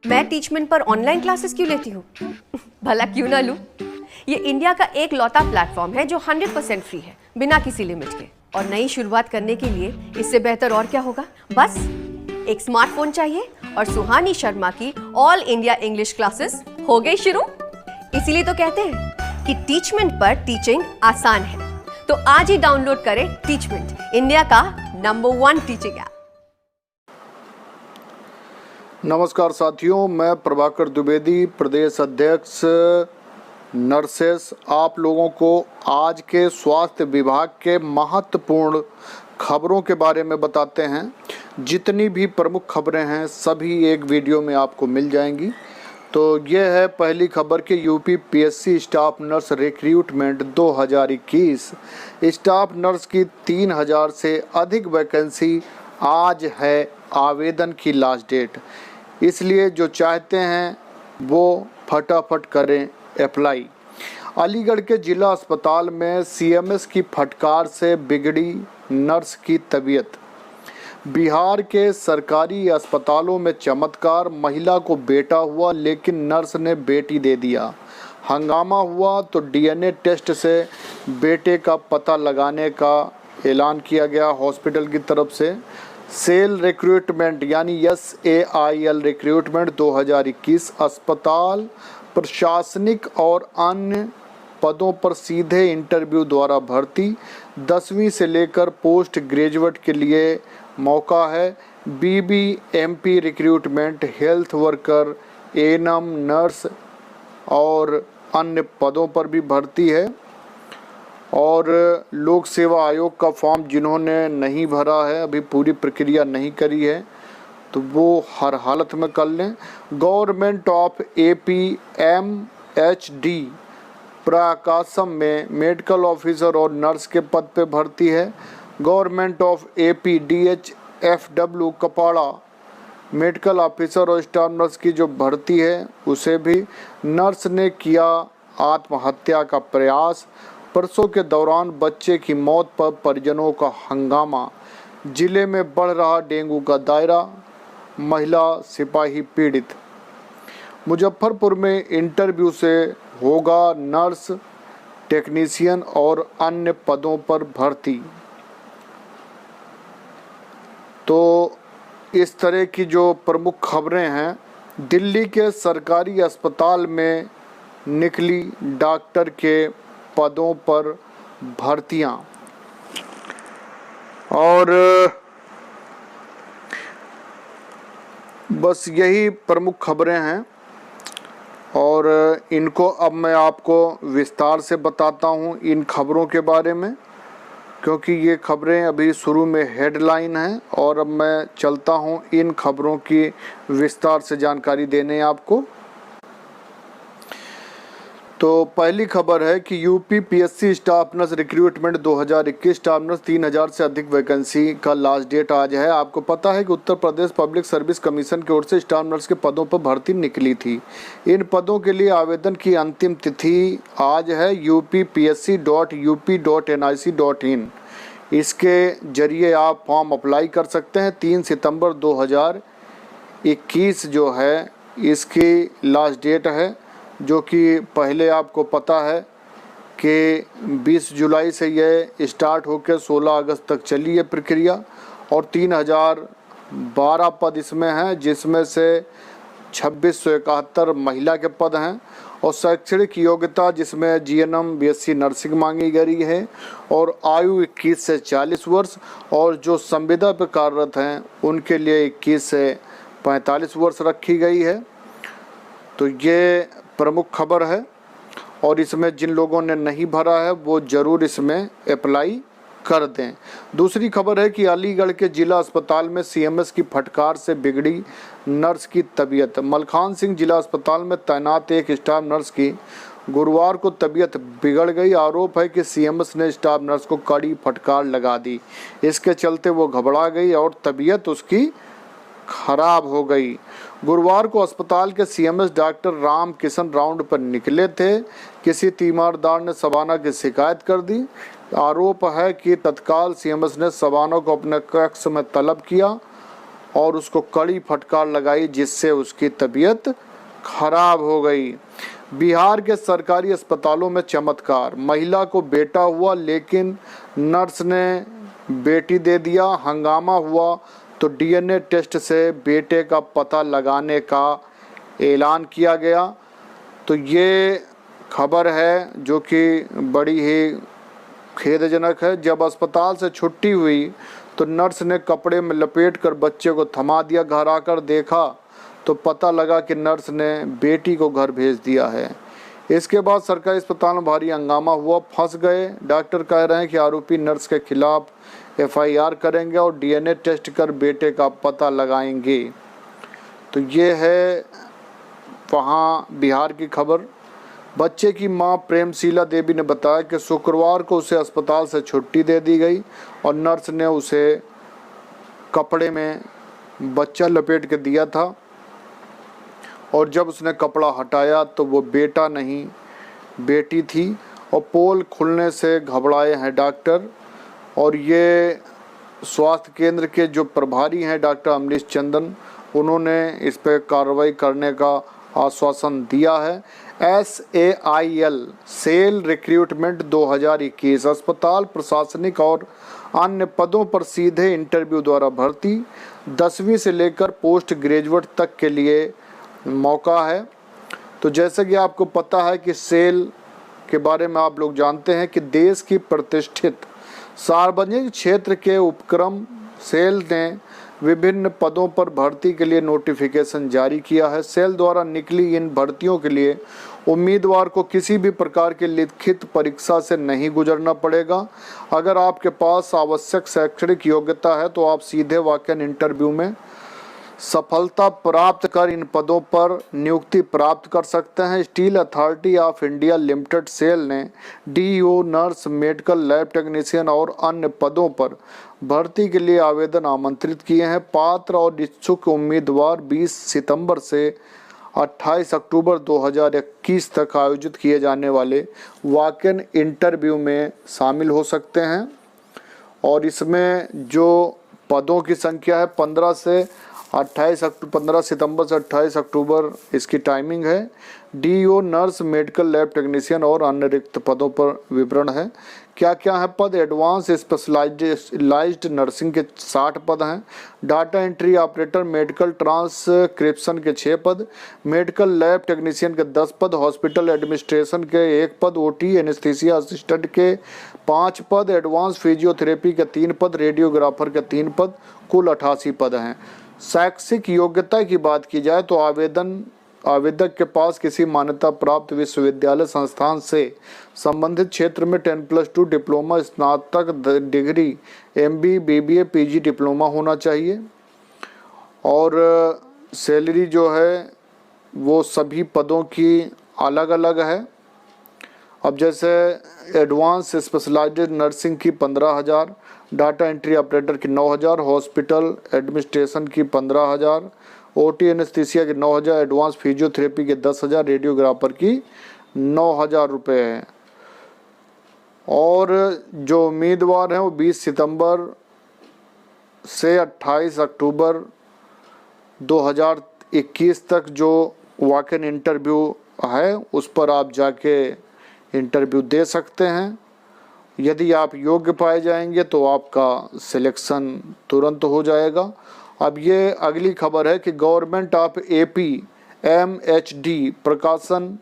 मैं टीचमेंट पर online classes क्यों लेती हूँ? भला क्यों ना लूँ? ये इंडिया का एक लौता प्लेटफॉर्म है जो 100% फ्री है, बिना किसी लिमिट के। और नई शुरुआत करने के लिए इससे बेहतर और क्या होगा? बस एक स्मार्टफोन चाहिए और सुहानी शर्मा की ऑल इंडिया इंग्लिश क्लासेस हो गई शुरू। इसीलिए तो कहते हैं कि टीचमेंट पर टीचिंग आसान है। तो आज ही डाउनलोड करें टीचमेंट, इंडिया का नंबर 1 टीचिंग ऐप। नमस्कार साथियों, मैं प्रभाकर द्विवेदी, प्रदेश अध्यक्ष नर्सेस, आप लोगों को आज के स्वास्थ्य विभाग के महत्वपूर्ण खबरों के बारे में बताते हैं। जितनी भी प्रमुख खबरें हैं सभी एक वीडियो में आपको मिल जाएंगी। तो ये है पहली खबर कि UP PSC staff nurse recruitment 2021। Staff nurse की 3000 से अधिक वैकेंसी, आज है आवेदन की लास्ट डेट। इसलिए जो चाहते हैं वो फटाफट करें अप्लाई। अलीगढ़ के जिला अस्पताल में सीएमएस की फटकार से बिगड़ी नर्स की तबीयत। बिहार के सरकारी अस्पतालों में चमत्कार, महिला को बेटा हुआ लेकिन नर्स ने बेटी दे दिया। हंगामा हुआ तो डीएनए टेस्ट से बेटे का पता लगाने का ऐलान किया गया हॉस्पिटल की तरफ से। सेल रिक्रूटमेंट यानी SAIL रिक्रूटमेंट 2021 अस्पताल प्रशासनिक और अन्य पदों पर सीधे इंटरव्यू द्वारा भर्ती। 10वीं से लेकर पोस्ट ग्रेजुएट के लिए मौका है। BBMP recruitment health worker, ANM, nurse और अन्य पदों पर भी भर्ती है। और लोक सेवा आयोग का फॉर्म जिन्होंने नहीं भरा है, अभी पूरी प्रक्रिया नहीं करी है, तो वो हर हालत में कर लें। गवर्नमेंट ऑफ AP MHD प्रकाशम में मेडिकल ऑफिसर और नर्स के पद पे भर्ती है। गवर्नमेंट ऑफ AP DHFW कपाड़ा मेडिकल ऑफिसर और स्टाफ नर्स की जो भर्ती है उसे भी। नर्स ने किया आत्महत्या का प्रयास। परसों के दौरान बच्चे की मौत पर परिजनों का हंगामा। जिले में बढ़ रहा डेंगू का दायरा, महिला सिपाही पीड़ित। मुजफ्फरपुर में इंटरव्यू से होगा नर्स, टेक्नीशियन और अन्य पदों पर भर्ती। तो इस तरह की जो प्रमुख खबरें हैं, दिल्ली के सरकारी अस्पताल में निकली डॉक्टर के पदों पर भर्तियां। और बस यही प्रमुख खबरें हैं और इनको अब मैं आपको विस्तार से बताता हूं इन खबरों के बारे में, क्योंकि ये खबरें अभी शुरू में हेडलाइन हैं और अब मैं चलता हूं इन खबरों की विस्तार से जानकारी देने आपको। तो पहली खबर है कि UP PSC staff nurse recruitment 2021 staff nurse 3000 से अधिक वैकेंसी का लास्ट डेट आज है। आपको पता है कि Uttar Pradesh public service commission की ओर से स्टाफ नर्स के पदों पर भर्ती निकली थी। इन पदों के लिए आवेदन की अंतिम तिथि आज है। uppsc.up.nic.in इसके जरिए आप फॉर्म अप्लाई कर सकते हैं। 3 सितंबर 2021 जो है इसकी लास्ट डेट है, जो कि पहले आपको पता है कि 20 जुलाई से ये स्टार्ट होकर 16 अगस्त तक चली है प्रक्रिया। और 3012 पद इसमें हैं, जिसमें से 2671 महिला के पद हैं। और शैक्षणिक योग्यता जिसमें GNM BSc नर्सिंग मांगी गई है और आयु 21 से 40 वर्ष। और जो संविदा पर कार्यरत हैं उनके लिए 21 से 45 वर्ष रखी गई है। तो ये प्रमुख खबर है और इसमें जिन लोगों ने नहीं भरा है वो ज़रूर इसमें अप्लाई कर दें। दूसरी खबर है कि अलीगढ़ के जिला अस्पताल में CMS की फटकार से बिगड़ी नर्स की तबीयत। मलखान सिंह जिला अस्पताल में तैनात एक स्टाफ नर्स की गुरुवार को तबीयत बिगड़ गई। आरोप है कि CMS ने स्टाफ नर्स को कड़ी फटकार लगा दी। इसके चलते वो घबरा गई और तबीयत उसकी खराब हो गई। गुरुवार को अस्पताल के CMS doctor Ram Kishan round पर निकले थे। किसी तीमारदार ने शबाना की शिकायत कर दी। आरोप है कि तत्काल CMS ने शबाना को अपने कक्ष में तलब किया और उसको कड़ी फटकार लगाई, जिससे उसकी तबीयत खराब हो गई। बिहार के सरकारी अस्पतालों में चमत्कार, महिला को बेटा हुआ लेकिन नर्स ने बेटी दे दिया। हंगामा हुआ तो डीएनए टेस्ट से बेटे का पता लगाने का ऐलान किया गया। तो ये खबर है जो कि बड़ी ही खेदजनक है। जब अस्पताल से छुट्टी हुई तो नर्स ने कपड़े में लपेट कर बच्चे को थमा दिया। घर आकर देखा तो पता लगा कि नर्स ने बेटी को घर भेज दिया है। इसके बाद सरकारी अस्पताल में भारी हंगामा हुआ, फंस गए। डॉक्टर कह रहे हैं कि आरोपी नर्स के खिलाफ एफआईआर करेंगे और डीएनए टेस्ट कर बेटे का पता लगाएंगे। तो ये है वहाँ बिहार की खबर। बच्चे की मां प्रेमशीला देवी ने बताया कि शुक्रवार को उसे अस्पताल से छुट्टी दे दी गई और नर्स ने उसे कपड़े में बच्चा लपेट के दिया था और जब उसने कपड़ा हटाया तो वो बेटा नहीं बेटी थी। और पोल खुलने से घबराए हैं डॉक्टर। और ये स्वास्थ्य केंद्र के जो प्रभारी हैं डॉक्टर अमरीश चंदन, उन्होंने इस पर कार्रवाई करने का आश्वासन दिया है। SAIL सेल रिक्रूटमेंट 2021 अस्पताल प्रशासनिक और अन्य पदों पर सीधे इंटरव्यू द्वारा भर्ती, 10वीं से लेकर पोस्ट ग्रेजुएट तक के लिए मौका है। तो जैसे कि आपको पता है कि सेल के बारे में आप लोग जानते हैं कि देश की प्रतिष्ठित सार्वजनिक क्षेत्र के उपक्रम सेल ने विभिन्न पदों पर भर्ती के लिए नोटिफिकेशन जारी किया है। सेल द्वारा निकली इन भर्तियों के लिए उम्मीदवार को किसी भी प्रकार की लिखित परीक्षा से नहीं गुजरना पड़ेगा। अगर आपके पास आवश्यक शैक्षणिक योग्यता है तो आप सीधे वॉक-इन इंटरव्यू में सफलता प्राप्त कर इन पदों पर नियुक्ति प्राप्त कर सकते हैं। Steel authority of India limited SAIL ने DEO, nurse, medical lab technician और अन्य पदों पर भर्ती के लिए आवेदन आमंत्रित किए हैं। पात्र और इच्छुक उम्मीदवार 20 सितंबर से 28 अक्टूबर 2021 तक आयोजित किए जाने वाले वॉक-इन इंटरव्यू में शामिल हो सकते हैं। और इसमें जो पदों की संख्या है 15 सितंबर से 28 अक्टूबर इसकी टाइमिंग है। DEO, nurse, medical lab technician और अन्य रिक्त पदों पर विवरण है। क्या क्या है पद? एडवांस स्पेशलाइज्ड नर्सिंग के 60 पद हैं। Data entry operator, medical transcription के 6 पद, मेडिकल लैब टेक्नीशियन के 10 पद, हॉस्पिटल एडमिनिस्ट्रेशन के 1 पद, ओटी एनेस्थीसिया असिस्टेंट के 5 पद, एडवांस फिजियोथेरेपी के 3 पद, रेडियोग्राफर के 3 पद, कुल 88 पद हैं। शैक्षिक योग्यता की बात की जाए तो आवेदक के पास किसी मान्यता प्राप्त विश्वविद्यालय संस्थान से संबंधित क्षेत्र में 10+2 डिप्लोमा, स्नातक degree, MBA, BBA, PG diploma होना चाहिए। और सैलरी जो है वो सभी पदों की अलग अलग है। अब जैसे एडवांस स्पेशलाइज्ड नर्सिंग की 15,000, डाटा एंट्री ऑपरेटर की 9,000, हॉस्पिटल एडमिनिस्ट्रेशन की 15,000, ओटी एनेस्थीसिया की 9,000, एडवांस फिजियोथेरेपी के 10,000, रेडियोग्राफर की 9,000 रुपये है। और जो उम्मीदवार हैं वो 20 सितंबर से 28 अक्टूबर 2021 तक जो वॉक-इन इंटरव्यू है उस पर आप जाके इंटरव्यू दे सकते हैं। यदि आप योग्य पाए जाएंगे तो आपका सिलेक्शन तुरंत हो जाएगा। अब ये अगली खबर है कि गवर्नमेंट ऑफ AP MHD प्रकाशन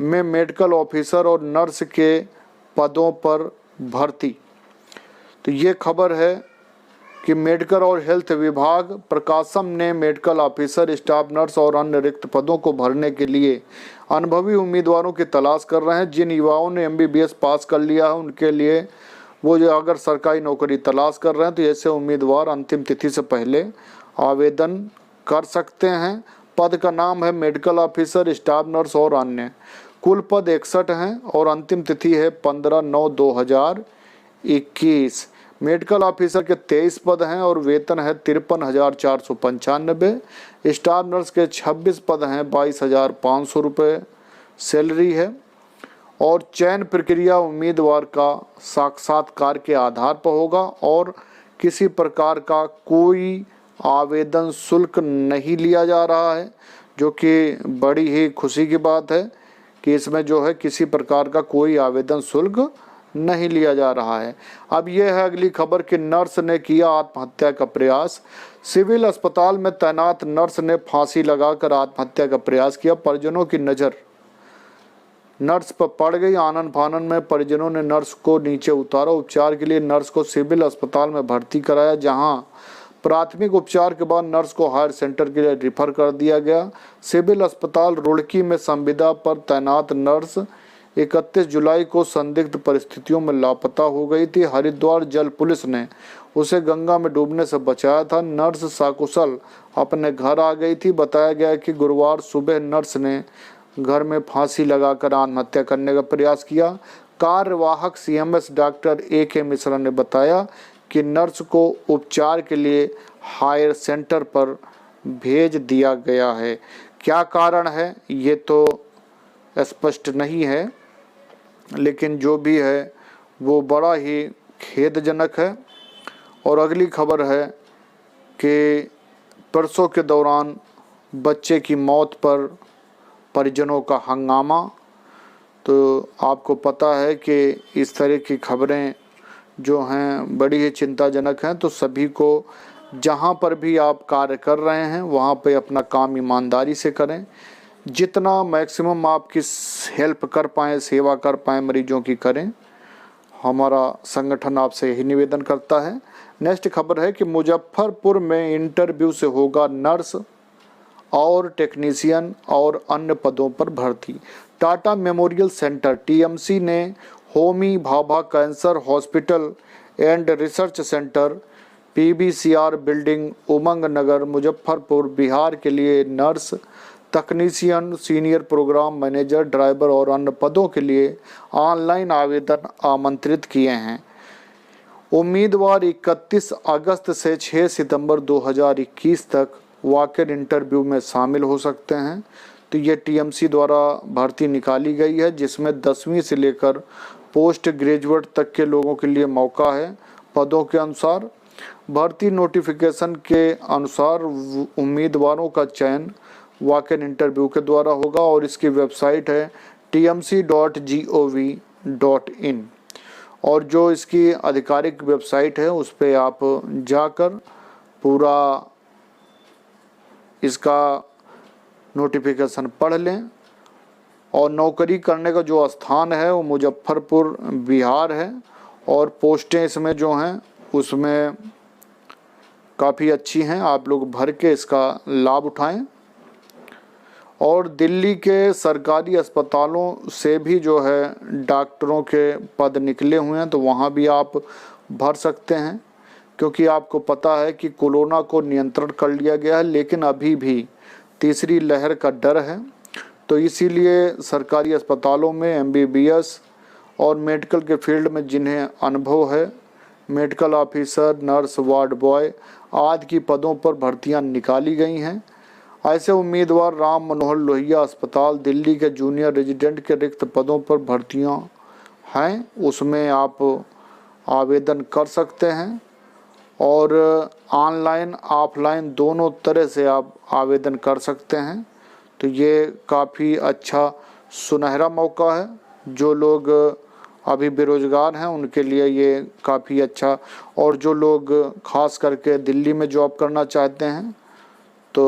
में मेडिकल ऑफिसर और नर्स के पदों पर भर्ती। तो ये खबर है कि मेडिकल और हेल्थ विभाग प्रकाशम ने मेडिकल ऑफिसर, स्टाफ नर्स और अन्य रिक्त पदों को भरने के लिए अनुभवी उम्मीदवारों की तलाश कर रहे हैं। जिन युवाओं ने MBBS पास कर लिया है उनके लिए वो जो अगर सरकारी नौकरी तलाश कर रहे हैं तो ऐसे उम्मीदवार अंतिम तिथि से पहले आवेदन कर सकते हैं। पद का नाम है मेडिकल ऑफिसर, स्टाफ नर्स और अन्य। कुल पद 61 हैं और अंतिम तिथि है 15/9/2021। मेडिकल ऑफिसर के 23 पद हैं और वेतन है 53,495। स्टाफ नर्स के 26 पद हैं, 22,500 रुपये सैलरी है। और चयन प्रक्रिया उम्मीदवार का साक्षात्कार के आधार पर होगा और किसी प्रकार का कोई आवेदन शुल्क नहीं लिया जा रहा है, जो कि बड़ी ही खुशी की बात है कि इसमें जो है किसी प्रकार का कोई आवेदन शुल्क नहीं लिया जा रहा है। अब यह है अगली खबर कि नर्स ने किया आत्महत्या का प्रयास। सिविल अस्पताल में तैनात नर्स ने फांसी लगाकर आत्महत्या का प्रयास किया। परिजनों की नज़र नर्स पर पड़ गई। आनन फानन में परिजनों ने नर्स को नीचे उतारा। उपचार के लिए नर्स को सिविल अस्पताल में भर्ती कराया, जहां प्राथमिक उपचार के बाद नर्स को हायर सेंटर के लिए रिफर कर दिया गया। सिविल अस्पताल रुड़की में संविदा पर तैनात नर्स 31 जुलाई को संदिग्ध परिस्थितियों में लापता हो गई थी। हरिद्वार जल पुलिस ने उसे गंगा में डूबने से बचाया था। नर्स सकुशल अपने घर आ गई थी। बताया गया कि गुरुवार सुबह नर्स ने घर में फांसी लगाकर आत्महत्या करने का प्रयास किया। कार्यवाहक सीएमएस डॉक्टर AK मिश्रा ने बताया कि नर्स को उपचार के लिए हायर सेंटर पर भेज दिया गया है। क्या कारण है ये तो स्पष्ट नहीं है, लेकिन जो भी है वो बड़ा ही खेदजनक है। और अगली खबर है कि प्रसव के दौरान बच्चे की मौत पर परिजनों का हंगामा। तो आपको पता है कि इस तरह की खबरें जो हैं बड़ी ही चिंताजनक हैं। तो सभी को जहां पर भी आप कार्य कर रहे हैं वहां पे अपना काम ईमानदारी से करें। जितना मैक्सिमम आपकी हेल्प कर पाएँ, सेवा कर पाएँ मरीजों की करें। हमारा संगठन आपसे यही निवेदन करता है। नेक्स्ट खबर है कि मुजफ्फरपुर में इंटरव्यू से होगा नर्स और टेक्नीशियन और अन्य पदों पर भर्ती। टाटा मेमोरियल सेंटर TMC ने Homi Bhabha cancer hospital and research centre PBCR building Umang Nagar Muzaffarpur Bihar के लिए nurse, technician, senior programme manager, driver और अन्य पदों के लिए ऑनलाइन आवेदन आमंत्रित किए हैं। उम्मीदवार 31 अगस्त से 6 सितंबर 2021 तक वॉक-इन इंटरव्यू में शामिल हो सकते हैं। तो ये TMC द्वारा भर्ती निकाली गई है, जिसमें 10वीं से लेकर पोस्ट ग्रेजुएट तक के लोगों के लिए मौका है। पदों के अनुसार भर्ती नोटिफिकेशन के अनुसार उम्मीदवारों का चयन वॉक-इन इंटरव्यू के द्वारा होगा और इसकी वेबसाइट है tmc.gov.in और जो इसकी आधिकारिक वेबसाइट है उस पर आप जाकर पूरा इसका नोटिफिकेशन पढ़ लें। और नौकरी करने का जो स्थान है वो मुजफ्फरपुर बिहार है और पोस्टें इसमें जो हैं उसमें काफ़ी अच्छी हैं। आप लोग भर के इसका लाभ उठाएं। और दिल्ली के सरकारी अस्पतालों से भी जो है डॉक्टरों के पद निकले हुए हैं, तो वहाँ भी आप भर सकते हैं, क्योंकि आपको पता है कि कोरोना को नियंत्रण कर लिया गया है, लेकिन अभी भी तीसरी लहर का डर है। तो इसीलिए सरकारी अस्पतालों में MBBS और मेडिकल के फील्ड में जिन्हें अनुभव है, medical officer, nurse, ward boy आदि की पदों पर भर्तियां निकाली गई हैं। ऐसे उम्मीदवार राम मनोहर लोहिया अस्पताल दिल्ली के जूनियर रेजिडेंट के रिक्त पदों पर भर्तियां हैं, उसमें आप आवेदन कर सकते हैं और ऑनलाइन ऑफलाइन दोनों तरह से आप आवेदन कर सकते हैं। तो ये काफ़ी अच्छा सुनहरा मौका है। जो लोग अभी बेरोज़गार हैं उनके लिए ये काफ़ी अच्छा, और जो लोग ख़ास करके दिल्ली में जॉब करना चाहते हैं तो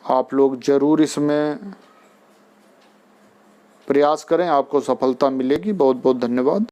आप लोग ज़रूर इसमें प्रयास करें, आपको सफलता मिलेगी। बहुत बहुत धन्यवाद।